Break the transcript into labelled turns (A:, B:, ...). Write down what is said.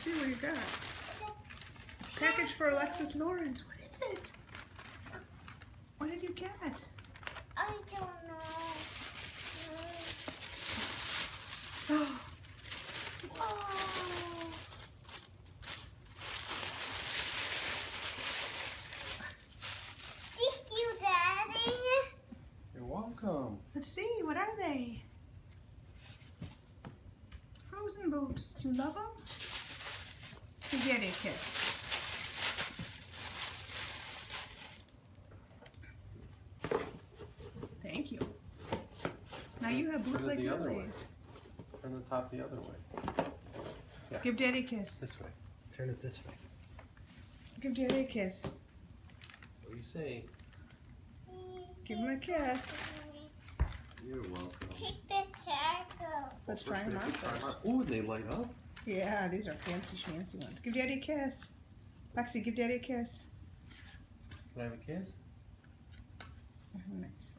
A: see what you got. Package for Alexis Lawrence. What is it? What did you get?
B: I don't know.
A: Oh.
B: Whoa. Thank you, Daddy.
C: You're welcome.
A: Let's see. What are they? Frozen boots. Do you love them? Give Daddy a kiss. Thank you. Now you have boots
C: Turn it
A: like
C: the other way.
A: Lily's.
C: Turn the top the other way. Yeah.
A: Give Daddy a kiss.
C: This way. Turn it this way.
A: Give Daddy a kiss.
C: What do you say?
A: Give him a kiss.
C: You're welcome.
B: Take the tag off.
A: Let's try them on first.
C: Ooh, they light up.
A: Yeah, these are fancy schmancy ones. Give Daddy a kiss. Lexi, give Daddy a kiss.
C: Can I have a kiss?
A: Oh, nice.